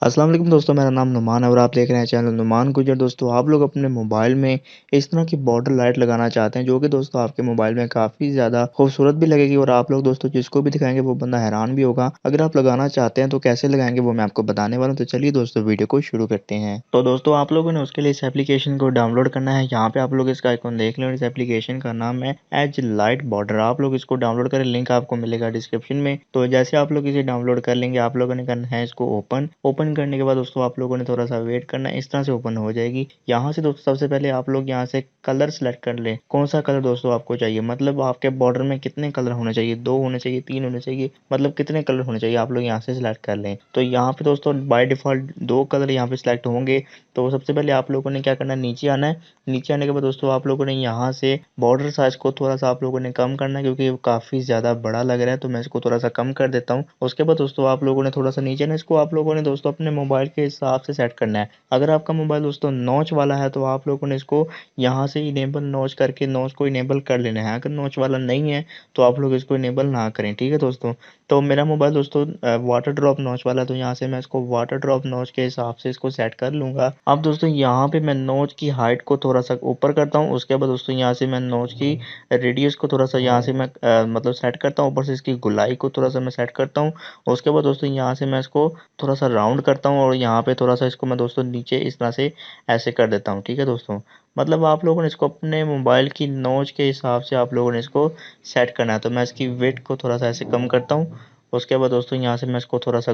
अस्सलाम वालेकुम दोस्तों, मेरा नाम नुमान है और आप देख रहे हैं चैनल नुमान गुज्जर। दोस्तों, आप लोग अपने मोबाइल में इस तरह की बॉर्डर लाइट लगाना चाहते हैं जो कि दोस्तों आपके मोबाइल में काफ़ी ज़्यादा खूबसूरत भी लगेगी और आप लोग दोस्तों जिसको भी दिखाएँगे वो बंदा हैरान भी होगा। अगर आप लगाना चाहते हैं तो कैसे लगाएँगे वो मैं आपको बताने वाला हूँ। तो चलिए दोस्तों वीडियो को शुरू करते हैं। तो दोस्तों आप लोगों ने उसके लिए इस एप्लीकेशन को डाउनलोड करना है। यहाँ पे आप लोग इसका आइकॉन देख लें और इस एप्लीकेशन का नाम है एज लाइट बॉर्डर। आप लोग इसको डाउनलोड करें, लिंक आपको मिलेगा डिस्क्रिप्शन में। तो जैसे आप लोग इसे डाउनलोड कर लेंगे, आप लोगों ने करना है इसको ओपन करने के बाद दोस्तों आप लोगों ने थोड़ा-सा वेट करना है, इस तरह से ओपन हो जाएगी। यहाँ से दोस्तों सबसे पहले आप लोग यहाँ से कलर सेलेक्ट कर लें। कौन-सा कलर दोस्तों आपको चाहिए, मतलब आपके बॉर्डर में कितने कलर होने चाहिए, 2 होने चाहिए, 3 होने चाहिए, मतलब कितने कलर होने चाहिए, आप लोग यहाँ से सेलेक्ट कर लें। तो यहाँ पे दोस्तों बाय डिफ़ॉल्ट 2 कलर यहाँ पे सेलेक्ट होंगे। तो सबसे पहले आप लोगों ने क्या करना है, नीचे आना है। नीचे आने के बाद दोस्तों आप लोगों ने यहाँ से बॉर्डर साइज़ को थोड़ा-सा आप लोगों ने कम करना है क्योंकि वो काफ़ी ज़्यादा बड़ा लग रहा है, तो मैं इसको थोड़ा-सा कम कर देता हूँ। उसके बाद दोस्तों आप लोगों ने थोड़ा-सा नीचे ना इसको आप लोगों ने दोस्तों अपने मोबाइल के हिसाब से सेट करना है। अगर आपका मोबाइल दोस्तों नॉच वाला है तो आप लोगों ने इसको यहाँ से इनेबल नॉच करके नॉच को इनेबल कर लेना है। अगर नॉच वाला नहीं है तो आप लोग इसको इनेबल ना करें, ठीक है दोस्तों। तो मेरा मोबाइल दोस्तों वाटर ड्रॉप नॉच वाला है, तो यहाँ से मैं इसको वाटर ड्रॉप नॉच के हिसाब से इसको सेट कर लूँगा। अब दोस्तों यहाँ पे मैं नॉच की हाइट को थोड़ा-सा ऊपर करता हूँ, उसके बाद दोस्तों यहाँ से मैं नॉच की रेडियस को थोड़ा-सा यहाँ से मैं मतलब सेट करता हूँ, ऊपर से इसकी गोलाई को थोड़ा-सा मैं सेट करता हूँ। उसके बाद दोस्तों यहाँ से मैं इसको थोड़ा-सा राउंड करता हूँ और यहाँ पे थोड़ा-सा इसको मैं दोस्तों नीचे इस तरह से ऐसे कर देता हूँ, ठीक है दोस्तों। मतलब आप लोगों ने इसको अपने मोबाइल की नॉच के हिसाब से आप लोगों ने इसको सेट करना है। तो मैं इसकी विड्थ को थोड़ा-सा ऐसे कम करता हूँ। उसके बाद दोस्तों यहाँ से मैं इसको थोड़ा-सा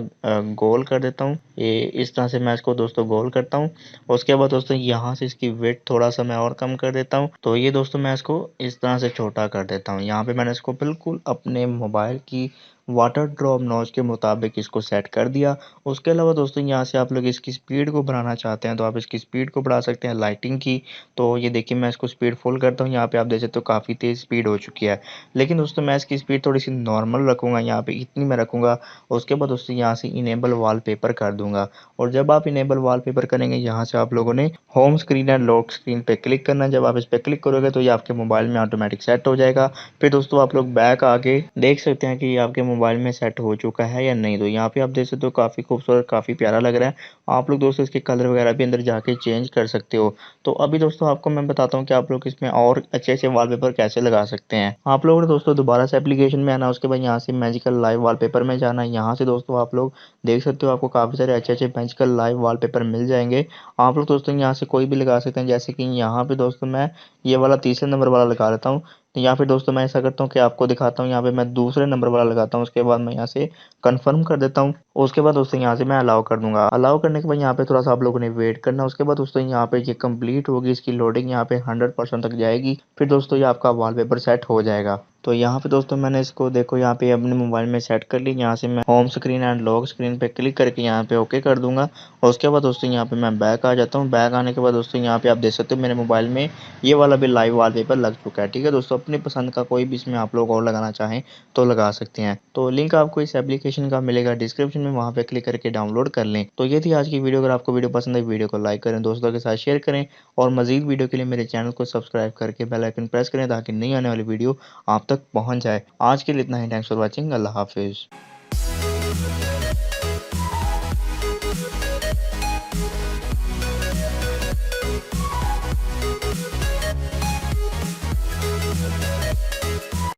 गोल कर देता हूँ। ये इस तरह से मैं इसको दोस्तों गोल करता हूँ। उसके बाद दोस्तों यहाँ से इसकी विड्थ थोड़ा-सा मैं और कम कर देता हूँ। तो ये दोस्तों मैं इसको इस तरह से छोटा कर देता हूँ। यहाँ पे मैंने इसको बिल्कुल अपने मोबाइल की वाटर ड्रॉप नॉच के मुताबिक इसको सेट कर दिया। उसके अलावा दोस्तों यहाँ से आप लोग इसकी स्पीड को बढ़ाना चाहते हैं तो आप इसकी स्पीड को बढ़ा सकते हैं लाइटिंग की। तो ये देखिए मैं इसको स्पीड फुल करता हूँ, यहाँ पे आप देख सकते हो काफ़ी तेज़ स्पीड हो चुकी है। लेकिन दोस्तों मैं इसकी स्पीड थोड़ी-सी नॉर्मल रखूँगा, यहाँ पे इतनी मैं रखूँगा। उसके बाद दोस्तों यहाँ से इनेबल वॉलपेपर कर दूँगा और जब आप इनेबल वॉलपेपर करेंगे यहाँ से आप लोगों ने home screen and lock screen पे क्लिक करना है। जब आप इस पे क्लिक करोगे तो ये आपके मोबाइल में ऑटोमेटिक सेट हो जाएगा। फिर दोस्तों आप लोग बैक आके देख सकते हैं कि ये आपके मोबाइल में सेट हो चुका है या नहीं। तो यहाँ पे आप देख सकते हो काफ़ी खूबसूरत, काफ़ी प्यारा लग रहा है। आप लोग दोस्तों इसके कलर वगैरह भी अंदर जाके चेंज कर सकते हो। तो अभी दोस्तों आपको मैं बताता हूँ कि आप लोग इसमें और अच्छे-अच्छे वॉलपेपर कैसे लगा सकते हैं। आप लोगों ने दोस्तों दोबारा से एप्लीकेशन में आना, उसके बाद यहाँ से मैजिकल लाइव वॉलपेपर में जाना है। यहाँ से दोस्तों आप लोग देख सकते हो आपको काफ़ी सारे अच्छे-अच्छे मैजिकल लाइव वॉलपेपर मिल जाएँगे। आप लोग दोस्तों यहाँ से कोई भी लगा सकते हैं, जैसे कि यहाँ पे दोस्तों मैं ये वाला तीसरे नंबर वाला लगा लेता हूँ। तो यहाँ पे दोस्तों मैं ऐसा करता हूँ कि आपको दिखाता हूँ, यहाँ पे मैं दूसरे नंबर वाला लगाता हूँ, उसके बाद मैं यहाँ से कन्फर्म कर देता हूँ। उसके बाद दोस्तों यहाँ से मैं अलाउ कर दूँगा। अलाउ करने के बाद यहाँ पे थोड़ा-सा आप लोगों ने वेट करना है। उसके बाद दोस्तों यहाँ पे ये कंप्लीट होगी, इसकी लोडिंग यहाँ पे 100% तक जाएगी। फिर दोस्तों ये आपका वॉलपेपर सेट हो जाएगा। तो यहाँ पे दोस्तों मैंने इसको देखो यहाँ पे अपने मोबाइल में सेट कर ली। यहाँ से मैं home screen and lock screen पे क्लिक करके यहाँ पे ओके कर दूँगा। और उसके बाद दोस्तों यहाँ पे मैं बैक आ जाता हूँ। बैक आने के बाद दोस्तों यहाँ पे आप देख सकते हो मेरे मोबाइल में ये वाला भी लाइव वॉलपेपर लग चुका है। ठीक है दोस्तों, अपनी पसंद का कोई भी इसमें आप लोग और लगाना चाहें तो लगा सकते हैं। तो लिंक आपको इस एप्लीकेशन का मिलेगा डिस्क्रिप्शन में, वहाँ पे क्लिक करके डाउनलोड कर लें। तो ये थी आज की वीडियो। अगर आपको वीडियो पसंद आई वीडियो को लाइक करें, दोस्तों के साथ शेयर करें और मज़ीद वीडियो के लिए मेरे चैनल को सब्सक्राइब करके बेल आइकन प्रेस करें ताकि नई आने वाली वीडियो आप तक पहुँच जाए। आज के लिए इतना ही। Thanks for watching. अल्लाह हाफ़िज़।